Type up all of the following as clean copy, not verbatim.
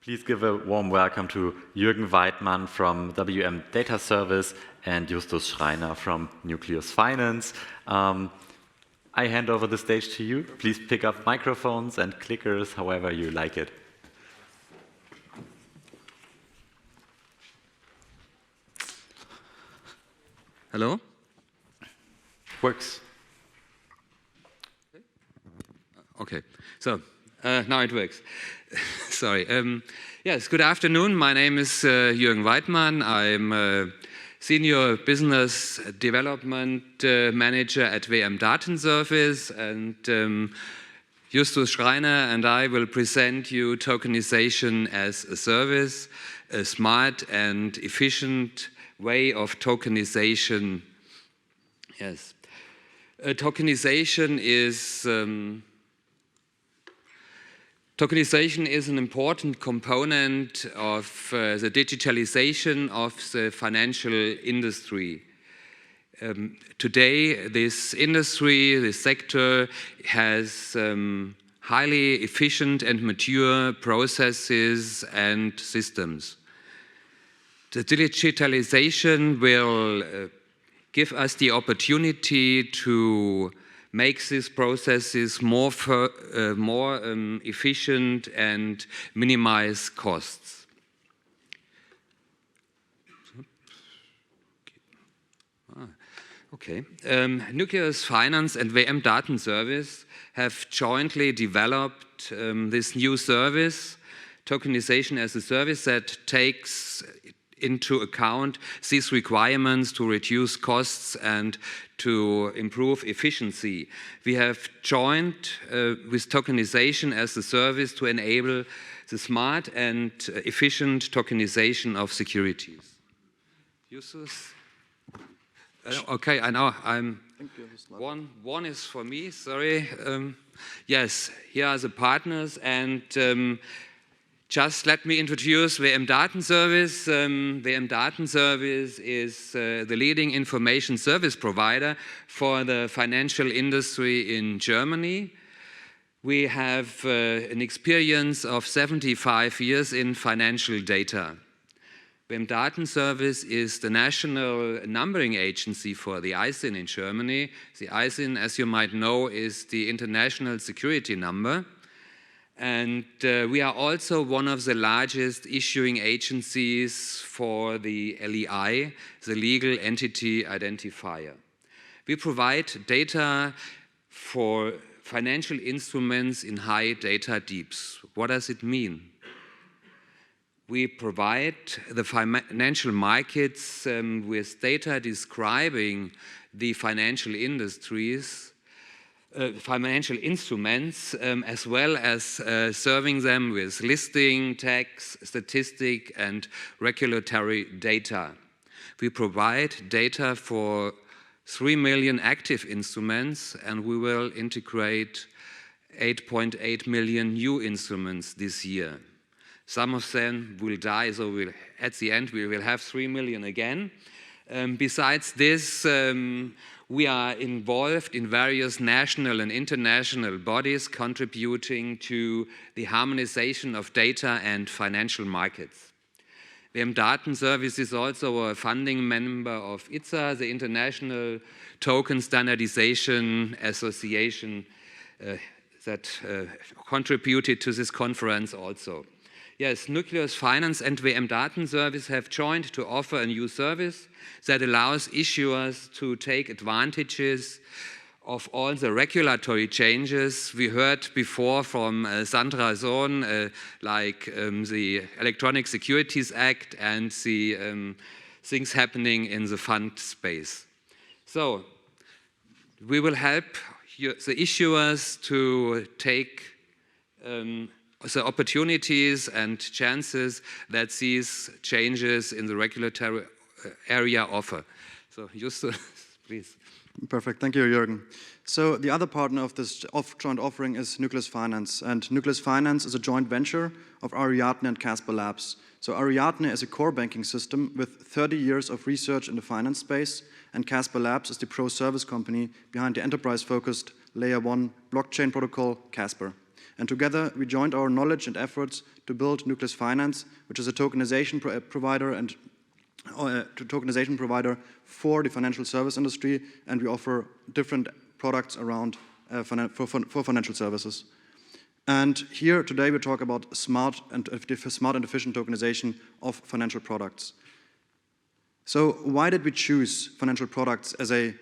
Please give a warm welcome to Jürgen Weidman from WM Datenservice and Justus Schreiner from Nucleus Finance. I hand over the stage to you. Please pick up microphones and clickers, however you like it. Hello? Works. Okay, so now it works. Sorry. Yes, good afternoon. My name is Jürgen Weidman. I'm a Senior Business Development Manager at WM Datenservice, and Justus Schreiner and I will present you tokenization as a service, a smart and efficient way of tokenization. Yes. Tokenization is an important component of the digitalization of the financial industry. Today, this industry, this sector, has highly efficient and mature processes and systems. The digitalization will give us the opportunity to make these processes more efficient and minimize costs. Okay. Nucleus Finance and WM Datenservice have jointly developed this new service, tokenization as a service, that takes into account these requirements to reduce costs and to improve efficiency. We have joined with tokenization as a service to enable the smart and efficient tokenization of securities. Justus? Okay, I know. One is for me, sorry. Yes, here are the partners, and just let me introduce WM Datenservice. WM Datenservice is the leading information service provider for the financial industry in Germany. We have an experience of 75 years in financial data. WM Datenservice is the national numbering agency for the ISIN in Germany. The ISIN, as you might know, is the international security number. And we are also one of the largest issuing agencies for the LEI, the Legal Entity Identifier. We provide data for financial instruments in high data deeps. What does it mean? We provide the financial markets with data describing the financial industries, financial instruments, as well as serving them with listing, tax, statistic, and regulatory data. We provide data for 3 million active instruments, and we will integrate 8.8 million new instruments this year. Some of them will die, so at the end we will have 3 million again. Besides this, we are involved in various national and international bodies contributing to the harmonization of data and financial markets. WM Datenservice is also a funding member of ITSA, the International Token Standardization Association, that contributed to this conference also. Yes, Nucleus Finance and WM Datenservice have joined to offer a new service that allows issuers to take advantages of all the regulatory changes we heard before from Sandra Sohn, like the Electronic Securities Act and the things happening in the fund space. So we will help the issuers to take the opportunities and chances that these changes in the regulatory area offer. So, Justus, please. Perfect. Thank you, Jürgen. So the other partner of this joint offering is Nucleus Finance. And Nucleus Finance is a joint venture of Ariadne and Casper Labs. So Ariadne is a core banking system with 30 years of research in the finance space, and Casper Labs is the pro-service company behind the enterprise-focused Layer 1 blockchain protocol, Casper. And together, we joined our knowledge and efforts to build Nucleus Finance, which is a tokenization provider for the financial service industry, and we offer different products around for financial services. And here today we talk about smart and efficient tokenization of financial products. So why did we choose financial products as a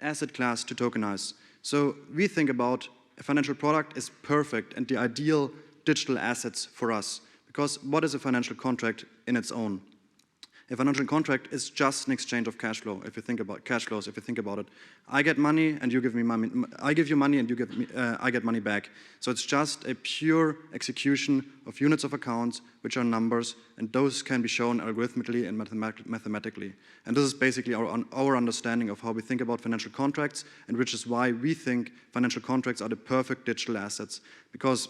asset class to tokenize? So we think about a financial product is perfect and the ideal digital assets for us. Because what is a financial contract in its own? A financial contract is just an exchange of cash flow. If you think about cash flows, if you think about it, I get money and you give me money. I give you money and you give me, I get money back. So it's just a pure execution of units of accounts, which are numbers, and those can be shown algorithmically and mathematically. And this is basically our understanding of how we think about financial contracts, and which is why we think financial contracts are the perfect digital assets, because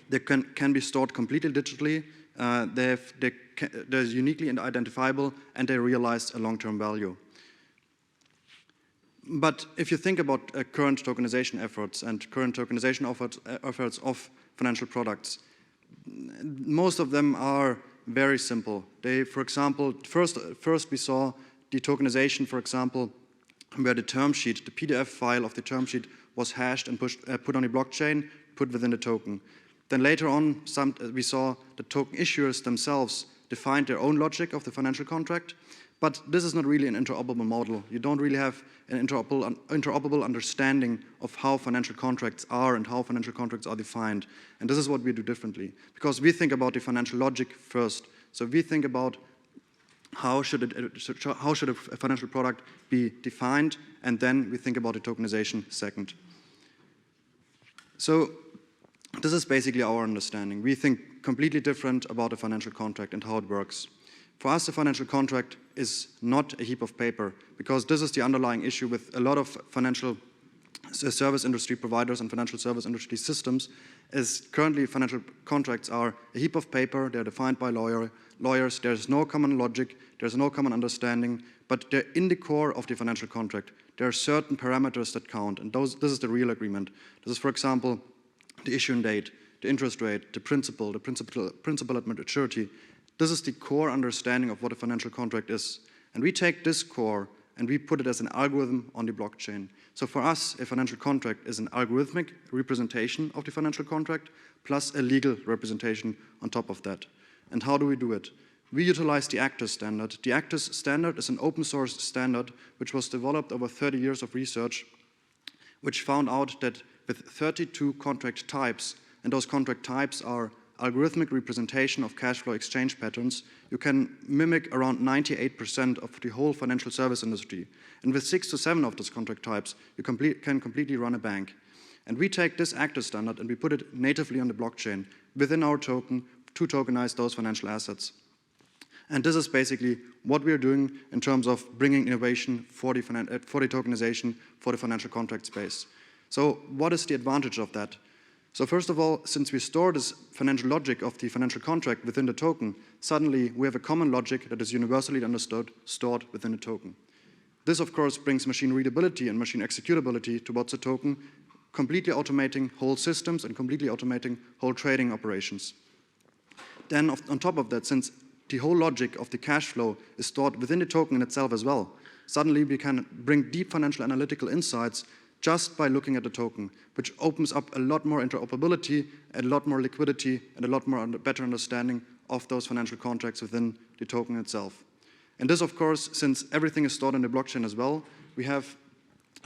they can be stored completely digitally. They're uniquely identifiable, and they realize a long-term value. But if you think about current tokenization efforts and current tokenization efforts of financial products, most of them are very simple. They, for example, first we saw the tokenization, for example, where the term sheet, the PDF file of the term sheet was hashed and put on the blockchain, put within the token. Then later on, we saw the token issuers themselves defined their own logic of the financial contract, but this is not really an interoperable model. You don't really have an interoperable understanding of how financial contracts are and how financial contracts are defined. And this is what we do differently, because we think about the financial logic first. So we think about how should a financial product be defined, and then we think about the tokenization second. So this is basically our understanding. We think completely different about a financial contract and how it works. For us, a financial contract is not a heap of paper, because this is the underlying issue with a lot of financial service industry providers and financial service industry systems, is currently financial contracts are a heap of paper. They're defined by lawyers. There's no common logic. There's no common understanding, but they're in the core of the financial contract. There are certain parameters that count, and this is the real agreement. This is, for example, the issuing date, the interest rate, the principal at maturity. This is the core understanding of what a financial contract is. And we take this core and we put it as an algorithm on the blockchain. So for us, a financial contract is an algorithmic representation of the financial contract plus a legal representation on top of that. And how do we do it? We utilize the Actus standard. The Actus standard is an open source standard which was developed over 30 years of research, which found out that with 32 contract types, and those contract types are algorithmic representation of cash flow exchange patterns, you can mimic around 98% of the whole financial service industry. And with 6 to 7 of those contract types, you can completely run a bank. And we take this Actus standard and we put it natively on the blockchain within our token to tokenize those financial assets. And this is basically what we are doing in terms of bringing innovation for the tokenization for the financial contract space. So what is the advantage of that? So first of all, since we store this financial logic of the financial contract within the token, suddenly we have a common logic that is universally understood, stored within the token. This, of course, brings machine readability and machine executability towards the token, completely automating whole systems and completely automating whole trading operations. Then on top of that, since the whole logic of the cash flow is stored within the token in itself as well, suddenly we can bring deep financial analytical insights just by looking at the token, which opens up a lot more interoperability, a lot more liquidity, and a lot more better understanding of those financial contracts within the token itself. And this, of course, since everything is stored in the blockchain as well, we have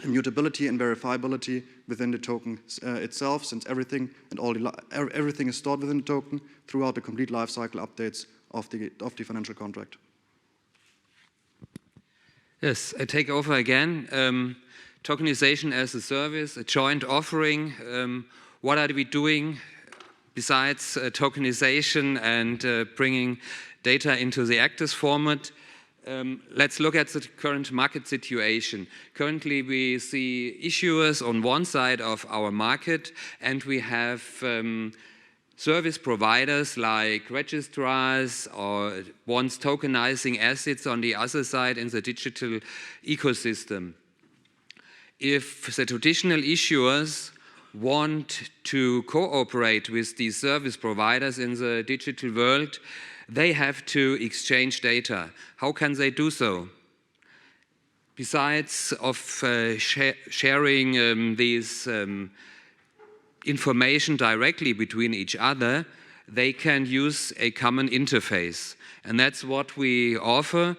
immutability and verifiability within the token itself, since everything is stored within the token throughout the complete lifecycle updates of the financial contract. Yes, I take over again. Tokenization as a service, a joint offering. What are we doing besides tokenization and bringing data into the Actus format? Let's look at the current market situation. Currently, we see issuers on one side of our market, and we have service providers like registrars or ones tokenizing assets on the other side in the digital ecosystem. If the traditional issuers want to cooperate with these service providers in the digital world, they have to exchange data. How can they do so? Besides of sharing these information directly between each other, they can use a common interface. And that's what we offer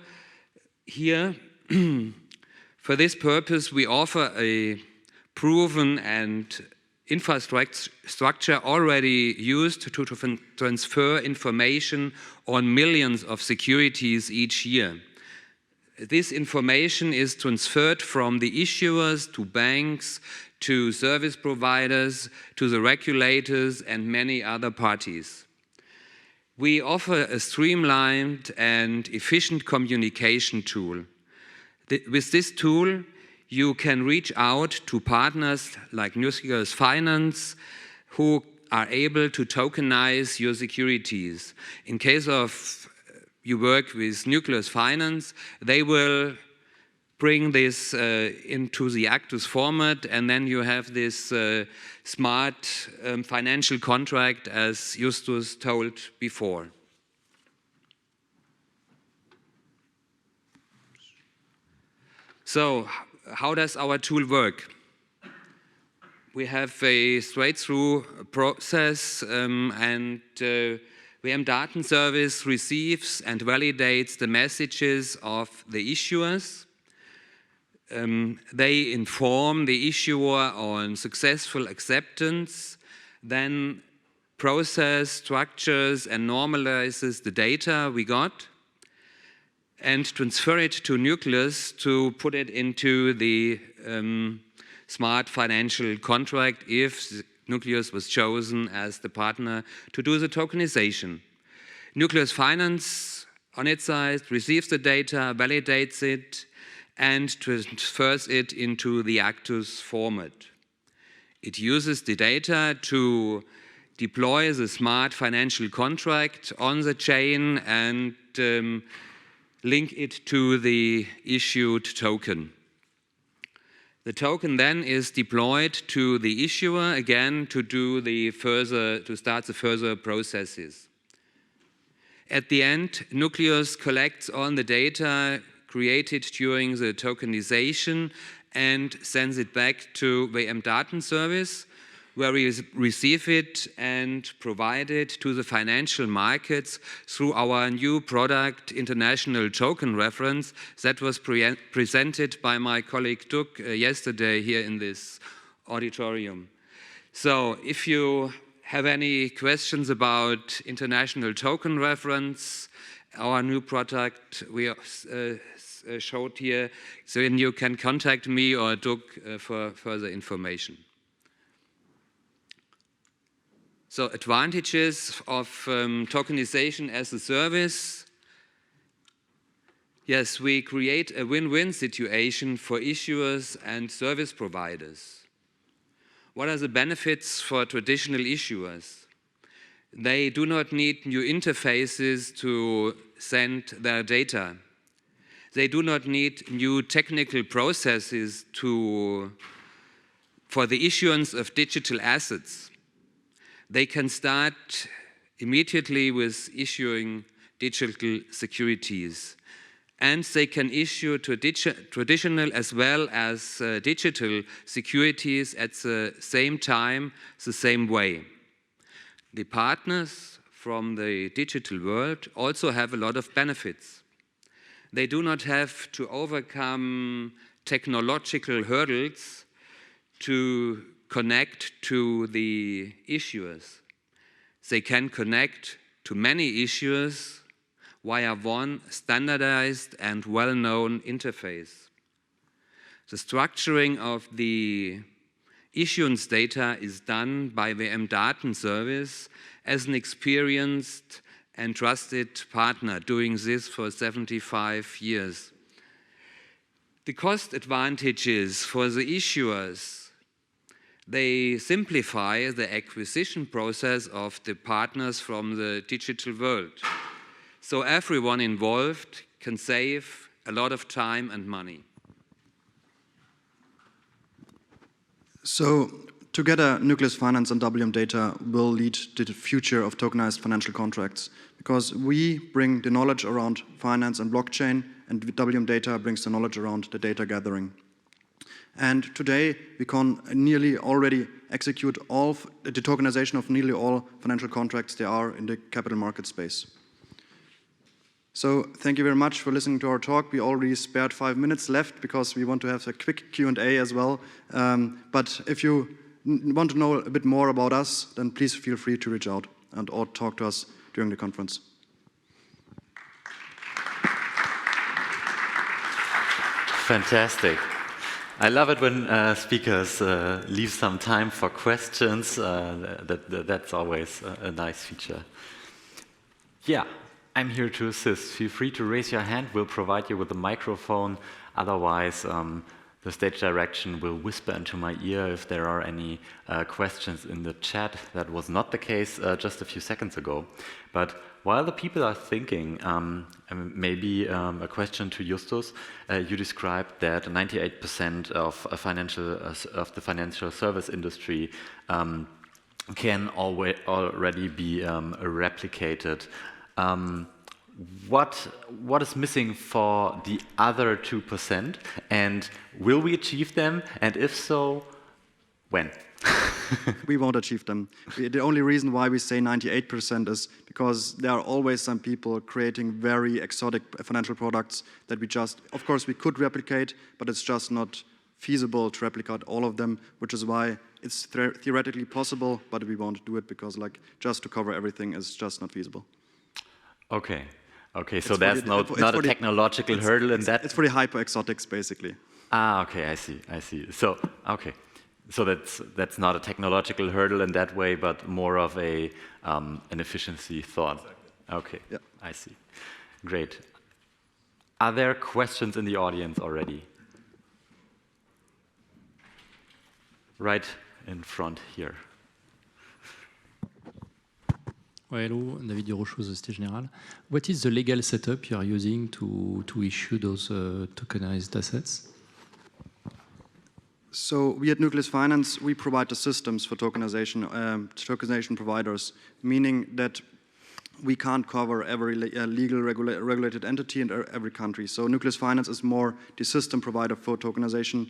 here. For this purpose, we offer a proven and infrastructure already used to transfer information on millions of securities each year. This information is transferred from the issuers to banks, to service providers, to the regulators and many other parties. We offer a streamlined and efficient communication tool. With this tool, you can reach out to partners like Nucleus Finance who are able to tokenize your securities. In case of you work with Nucleus Finance, they will bring this into the Actus format, and then you have this smart financial contract, as Justus told before. So, how does our tool work? We have a straight-through process, and VM Datenservice receives and validates the messages of the issuers. They inform the issuer on successful acceptance, then process, structures, and normalizes the data we got, and transfer it to Nucleus to put it into the smart financial contract if Nucleus was chosen as the partner to do the tokenization. Nucleus Finance, on its side, receives the data, validates it, and transfers it into the Actus format. It uses the data to deploy the smart financial contract on the chain and link it to the issued token. The token then is deployed to the issuer again to start the further processes. At the end, Nucleus collects all the data created during the tokenization and sends it back to VM Datenservice, where we receive it and provide it to the financial markets through our new product, International Token Reference, that was presented by my colleague Duk yesterday here in this auditorium. So if you have any questions about International Token Reference, our new product we showed here, so then you can contact me or Duk for further information. So advantages of tokenization as a service. Yes, we create a win-win situation for issuers and service providers. What are the benefits for traditional issuers? They do not need new interfaces to send their data. They do not need new technical processes for the issuance of digital assets. They can start immediately with issuing digital securities. And they can issue traditional as well as digital securities at the same time, the same way. The partners from the digital world also have a lot of benefits. They do not have to overcome technological hurdles to connect to the issuers. They can connect to many issuers via one standardized and well-known interface. The structuring of the issuance data is done by VM Datenservice as an experienced and trusted partner doing this for 75 years. The cost advantages for the issuers, they simplify the acquisition process of the partners from the digital world. So everyone involved can save a lot of time and money. So together, Nucleus Finance and WM Data will lead to the future of tokenized financial contracts, because we bring the knowledge around finance and blockchain, and WM Data brings the knowledge around the data gathering. And today, we can nearly already execute the tokenization of nearly all financial contracts there are in the capital market space. So thank you very much for listening to our talk. We already spared 5 minutes left because we want to have a quick Q&A as well. But if you want to know a bit more about us, then please feel free to reach out or talk to us during the conference. Fantastic. I love it when speakers leave some time for questions. That's always a nice feature. Yeah, I'm here to assist. Feel free to raise your hand. We'll provide you with a microphone. Otherwise, the stage direction will whisper into my ear if there are any questions in the chat. That was not the case just a few seconds ago. But while the people are thinking, maybe a question to Justus. You described that 98% of the financial service industry can already be replicated. What is missing for the other 2%, and will we achieve them? And if so, when? We won't achieve them. The only reason why we say 98% is because there are always some people creating very exotic financial products that we just, of course, we could replicate, but it's just not feasible to replicate all of them, which is why it's theoretically possible, but we won't do it because, like, just to cover everything is just not feasible. Okay. Okay, so there's not a technological hurdle in that? It's for the hyper-exotics, basically. Ah, okay, I see. So, okay. So that's not a technological hurdle in that way, but more of an efficiency thought. Exactly. Okay, yeah. I see. Great. Are there questions in the audience already? Right in front here. Hello, David Durochot, Société Générale. What is the legal setup you are using to issue those tokenized assets? So we at Nucleus Finance, we provide the systems for tokenization, tokenization providers, meaning that we can't cover every legal regulated entity in every country. So Nucleus Finance is more the system provider for tokenization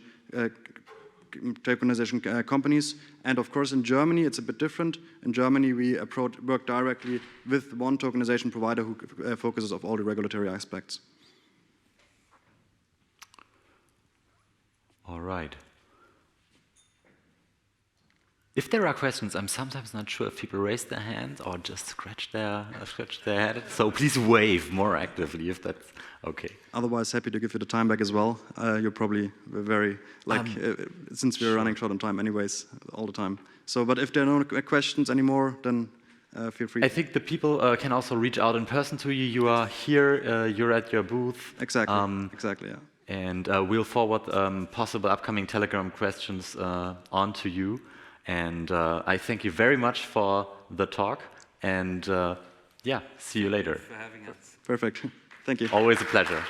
companies. And of course, in Germany, it's a bit different. In Germany, we work directly with one tokenization provider who focuses on all the regulatory aspects. All right. If there are questions, I'm sometimes not sure if people raise their hand or just scratch their head. So please wave more actively if that's okay. Otherwise, happy to give you the time back as well. You're probably very, since we're running short on time anyways, all the time. So, but if there are no questions anymore, then feel free. I think the people can also reach out in person to you. You are here, you're at your booth. Exactly, exactly, yeah. And we'll forward possible upcoming Telegram questions on to you. And I thank you very much for the talk. And yeah, see you later. Thanks for having us. Perfect. Thank you. Always a pleasure.